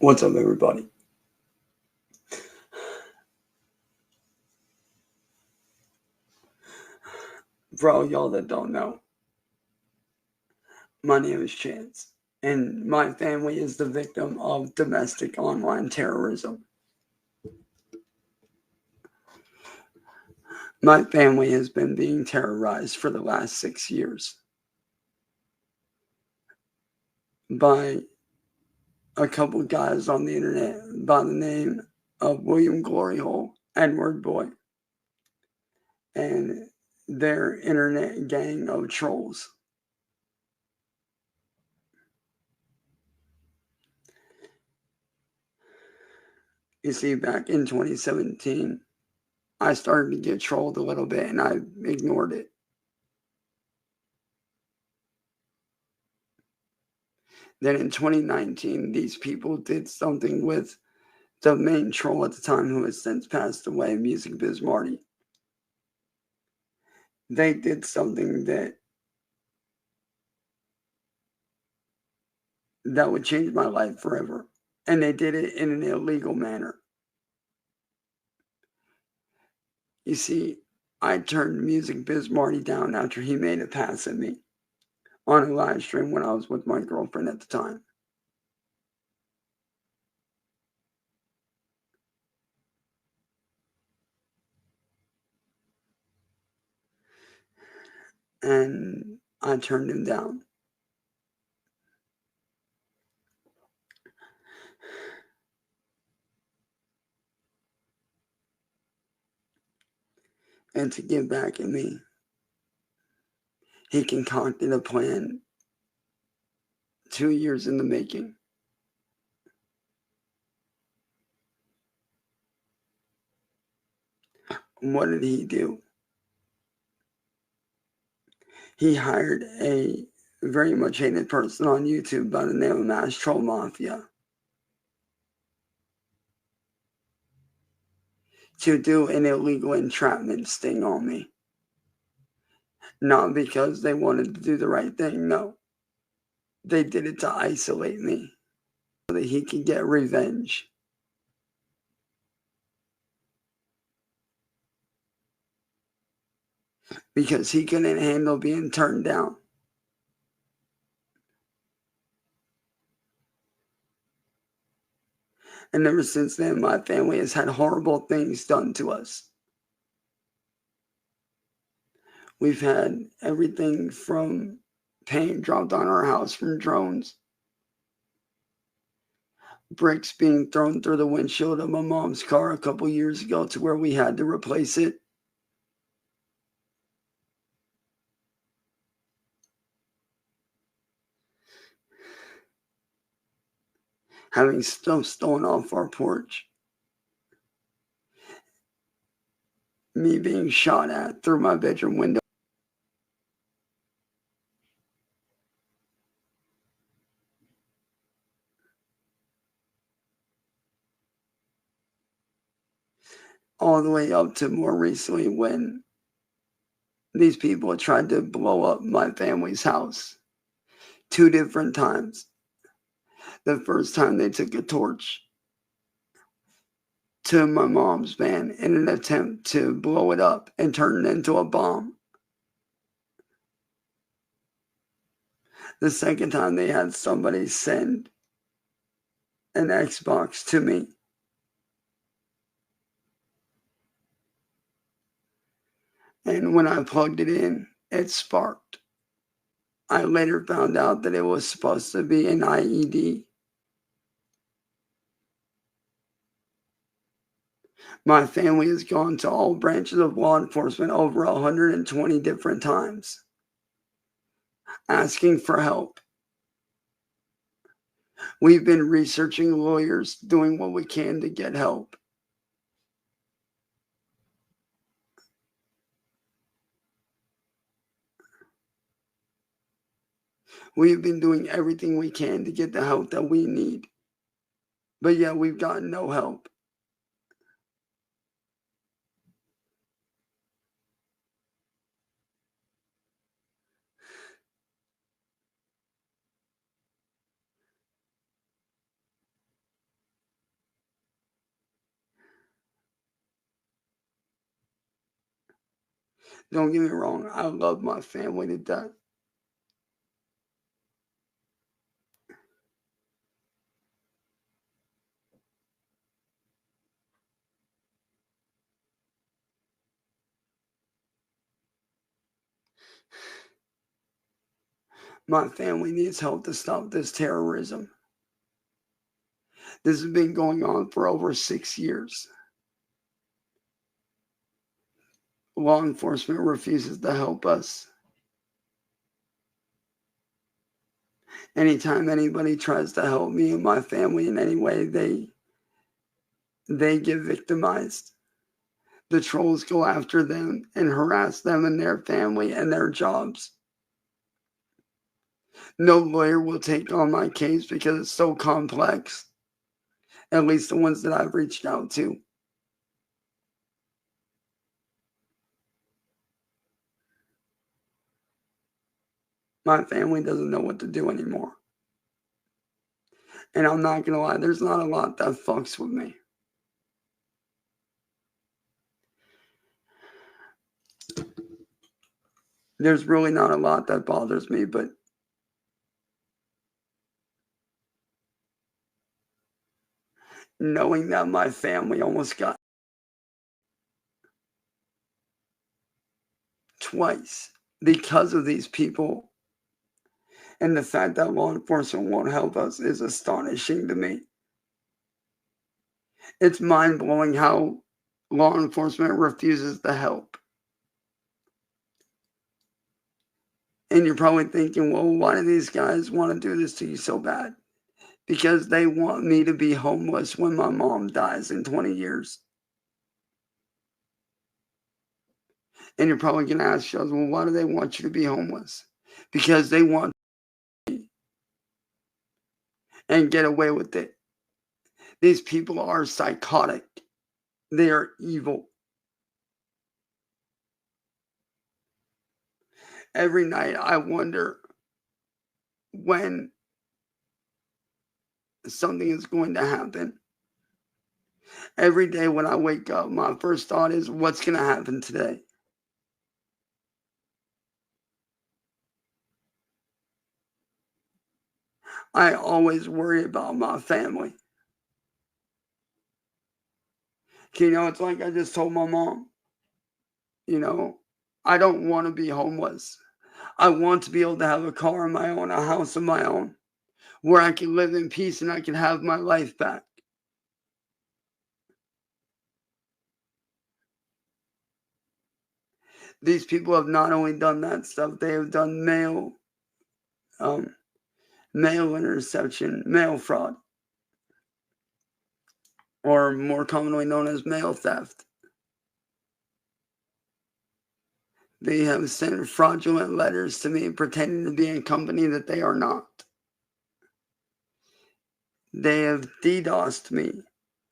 What's up, everybody? For all y'all that don't know, my name is Chance, and my family is the victim of domestic online terrorism. My family has been being terrorized for the last 6 years by a couple guys on the internet by the name of William Gloryhole, Edward Boy, and their internet gang of trolls. You see, back in 2017, I started to get trolled a little bit and I ignored it. Then in 2019, these people did something with the main troll at the time, who has since passed away, Music Biz Marty. They did something that would change my life forever. And they did it in an illegal manner. You see, I turned Music Biz Marty down after he made a pass at me on a live stream when I was with my girlfriend at the time. And I turned him down. And to get back at me, he concocted a plan 2 years in the making. What did he do? He hired a very much hated person on YouTube by the name of Mass Troll Mafia to do an illegal entrapment sting on me. Not because they wanted to do the right thing, no. They did it to isolate me so that he could get revenge. Because he couldn't handle being turned down. And ever since then, my family has had horrible things done to us. We've had everything from paint dropped on our house from drones, bricks being thrown through the windshield of my mom's car a couple years ago to where we had to replace it. Having stuff stolen off our porch. Me being shot at through my bedroom window. All the way up to more recently when these people tried to blow up my family's house 2 different times. The first time they took a torch to my mom's van in an attempt to blow it up and turn it into a bomb. The second time they had somebody send an Xbox to me. And when I plugged it in, it sparked. I later found out that it was supposed to be an IED. My family has gone to all branches of law enforcement over 120 different times, asking for help. We've been researching lawyers, doing what we can to get help. We've been doing everything we can to get the help that we need. But yet we've gotten no help. Don't get me wrong, I love my family to death. My family needs help to stop this terrorism. This has been going on for over 6 years. Law enforcement refuses to help us. Anytime anybody tries to help me and my family in any way, they get victimized. The trolls go after them and harass them and their family and their jobs. No lawyer will take on my case because it's so complex, at least the ones that I've reached out to. My family doesn't know what to do anymore. And I'm not going to lie, there's not a lot that fucks with me. There's really not a lot that bothers me, but knowing that my family almost got twice because of these people and the fact that law enforcement won't help us is astonishing to me. It's mind-blowing how law enforcement refuses to help. And you're probably thinking, well, why do these guys want to do this to you so bad? Because they want me to be homeless when my mom dies in 20 years. And you're probably going to ask yourselves, well, why do they want you to be homeless? Because they want me and get away with it. These people are psychotic. They are evil. Every night I wonder when something is going to happen. Every day when I wake up, my first thought is, what's going to happen today? I always worry about my family. It's like I just told my mom, you know, I don't want to be homeless. I want to be able to have a car of my own, a house of my own, where I can live in peace and I can have my life back. These people have not only done that stuff, they have done um, mail interception, mail fraud, or more commonly known as mail theft. They have sent fraudulent letters to me pretending to be a company that they are not. They have DDoSed me.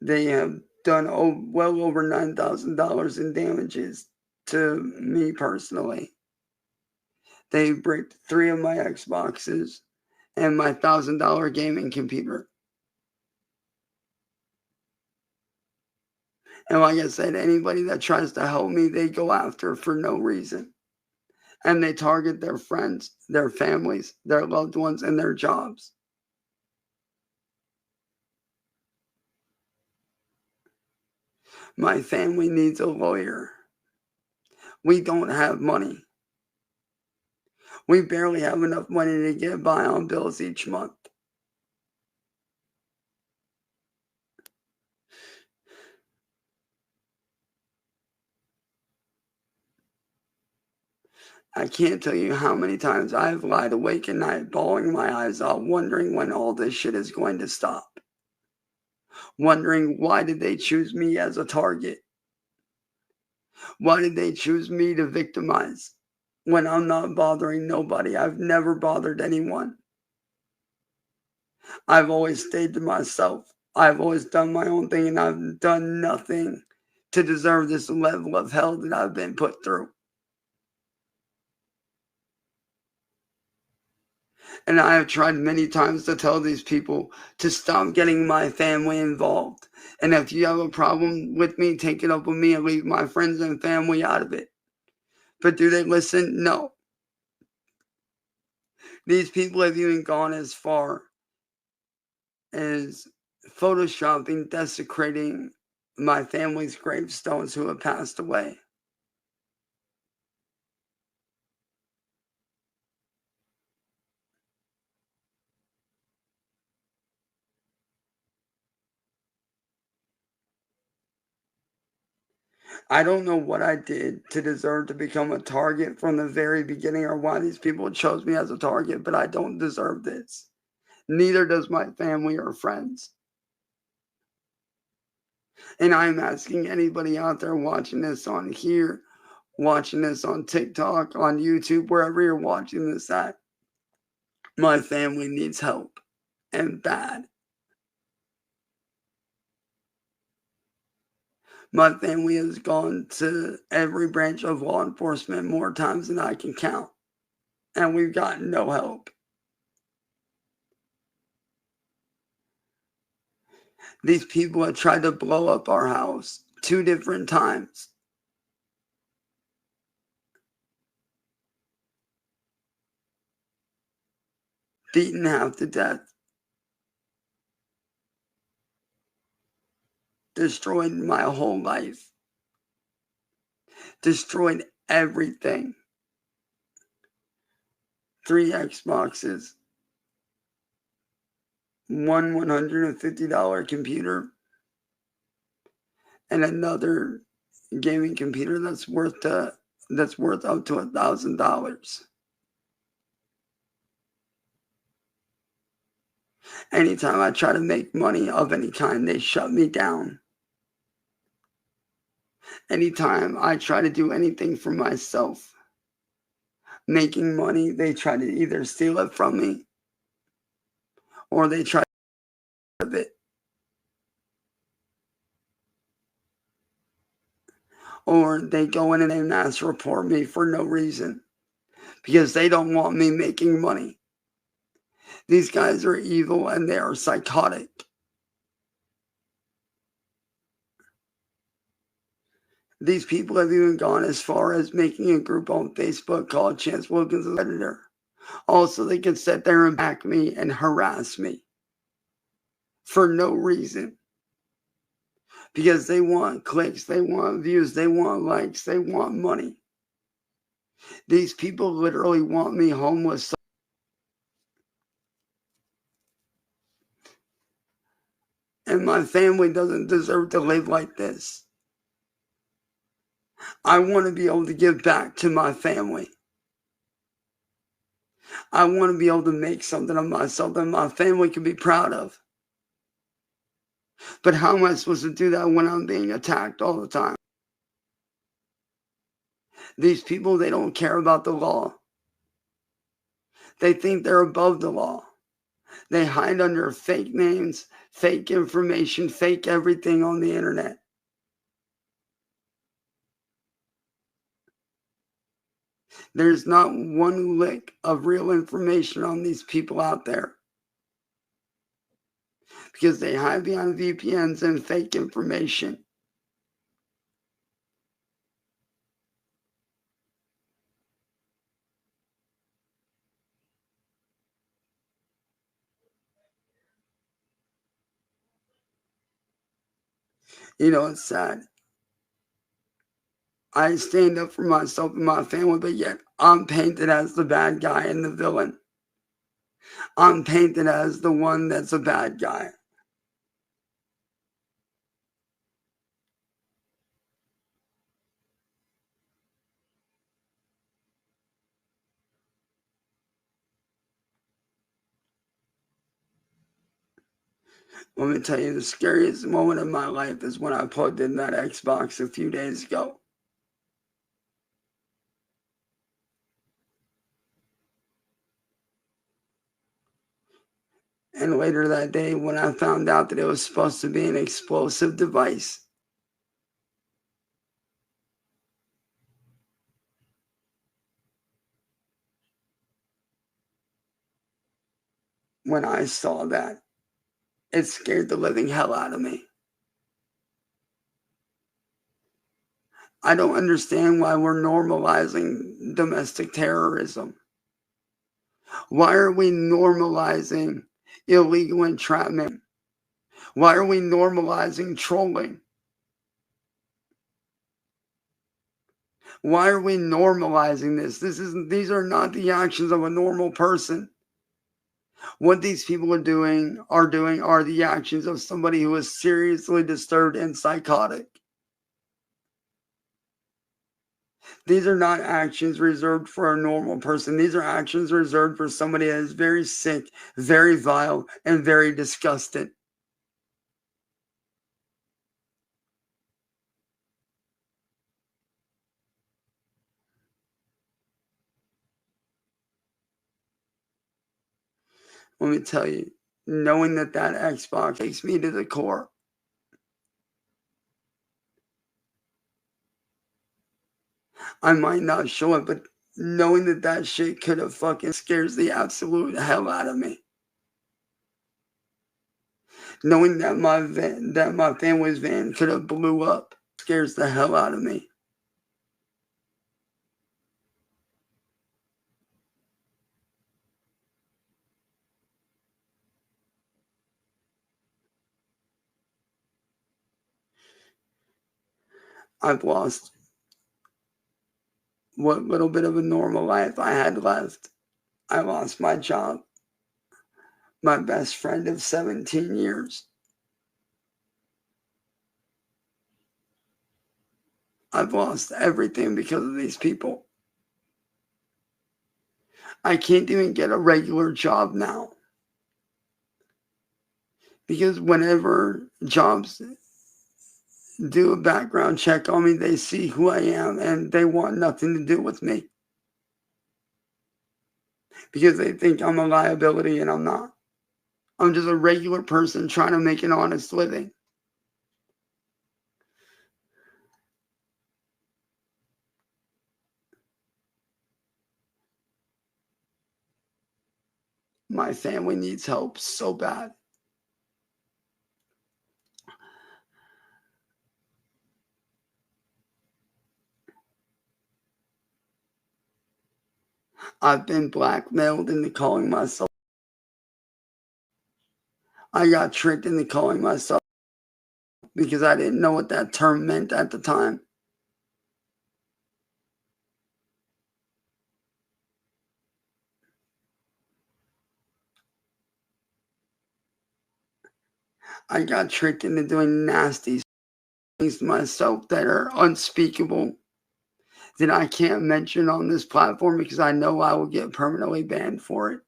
They have done well over $9,000 in damages to me personally. They bricked 3 of my Xboxes and my $1,000 gaming computer. And like I said, anybody that tries to help me, they go after for no reason. And they target their friends, their families, their loved ones, and their jobs. My family needs a lawyer. We don't have money. We barely have enough money to get by on bills each month. I can't tell you how many times I've lied awake at night, bawling my eyes out, wondering when all this shit is going to stop. Wondering why did they choose me as a target? Why did they choose me to victimize when I'm not bothering nobody? I've never bothered anyone. I've always stayed to myself. I've always done my own thing, and I've done nothing to deserve this level of hell that I've been put through. And I have tried many times to tell these people to stop getting my family involved. And if you have a problem with me, take it up with me and leave my friends and family out of it. But do they listen? No. These people have even gone as far as photoshopping, desecrating my family's gravestones who have passed away. I don't know what I did to deserve to become a target from the very beginning or why these people chose me as a target, but I don't deserve this. Neither does my family or friends. And I'm asking anybody out there watching this on here, watching this on TikTok, on YouTube, wherever you're watching this at, my family needs help and bad. My family has gone to every branch of law enforcement more times than I can count, and we've gotten no help. These people have tried to blow up our house 2 different times. Beaten half to death. Destroyed my whole life. Destroyed everything. 3 Xboxes. One $150 computer. And another gaming computer that's worth up to $1,000. Anytime I try to make money of any kind, they shut me down. Anytime I try to do anything for myself, making money, they try to either steal it from me or they try to get it. Or they go in and they mass report me for no reason because they don't want me making money. These guys are evil and they are psychotic. These people have even gone as far as making a group on Facebook called Chance Wilkins' Editor. Also, they can sit there and back me and harass me for no reason. Because they want clicks, they want views, they want likes, they want money. These people literally want me homeless. And my family doesn't deserve to live like this. I want to be able to give back to my family. I want to be able to make something of myself that my family can be proud of. But how am I supposed to do that when I'm being attacked all the time? These people, they don't care about the law. They think they're above the law. They hide under fake names, fake information, fake everything on the internet. There's not one lick of real information on these people out there because they hide behind VPNs and fake information. You know, it's sad. I stand up for myself and my family, but yet I'm painted as the bad guy and the villain. I'm painted as the one that's a bad guy. Let me tell you, the scariest moment of my life is when I plugged in that Xbox a few days ago. And later that day, when I found out that it was supposed to be an explosive device, when I saw that, it scared the living hell out of me. I don't understand why we're normalizing domestic terrorism. Why are we normalizing illegal entrapment? Why are we normalizing trolling? Why are we normalizing this? These are not the actions of a normal person. What these people are doing are the actions of somebody who is seriously disturbed and psychotic. These are not actions reserved for a normal person. These are actions reserved for somebody that is very sick, very vile, and very disgusted. Let me tell you, knowing that Xbox takes me to the core. I might not show it, but knowing that shit could have fucking scares the absolute hell out of me. Knowing that my family's van could have blew up scares the hell out of me. I've lost what little bit of a normal life I had left. I lost my job, my best friend of 17 years. I've lost everything because of these people. I can't even get a regular job now. Because whenever jobs do a background check on me, they see who I am and they want nothing to do with me. Because they think I'm a liability and I'm not. I'm just a regular person trying to make an honest living. My family needs help so bad. I've been blackmailed into calling myself. I got tricked into calling myself because I didn't know what that term meant at the time. I got tricked into doing nasty things to myself that are unspeakable that I can't mention on this platform because I know I will get permanently banned for it.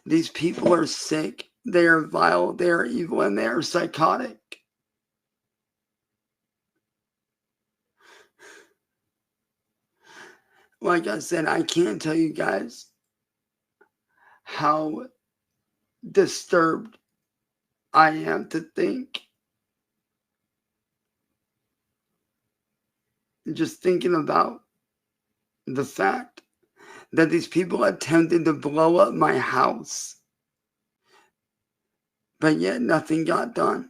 These people are sick, they are vile, they are evil, and they are psychotic. Like I said, I can't tell you guys how disturbed I am to think. Just thinking about the fact that these people attempted to blow up my house, but yet nothing got done.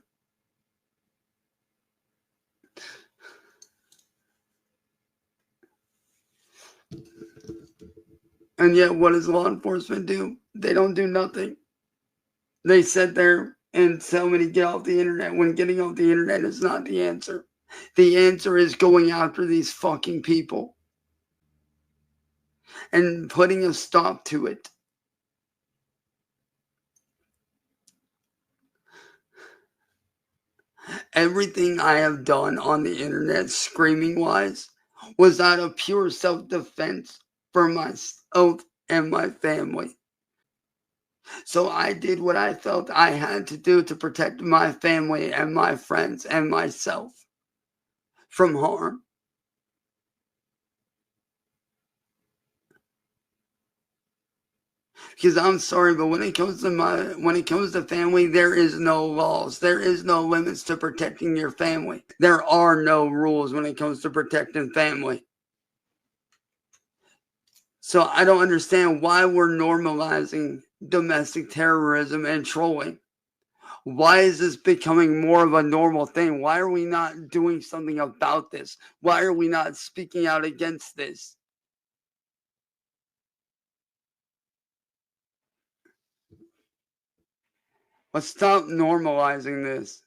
And yet, what does law enforcement do? They don't do nothing. They sit there and tell me to get off the internet when getting off the internet is not the answer. The answer is going after these fucking people and putting a stop to it. Everything I have done on the internet, screaming wise, was out of pure self defense for myself and my family. So I did what I felt I had to do to protect my family and my friends and myself from harm. Because I'm sorry, but when it comes to family, there is no laws. There is no limits to protecting your family. There are no rules when it comes to protecting family. So I don't understand why we're normalizing domestic terrorism and trolling. Why is this becoming more of a normal thing? Why are we not doing something about this? Why are we not speaking out against this? Let's stop normalizing this.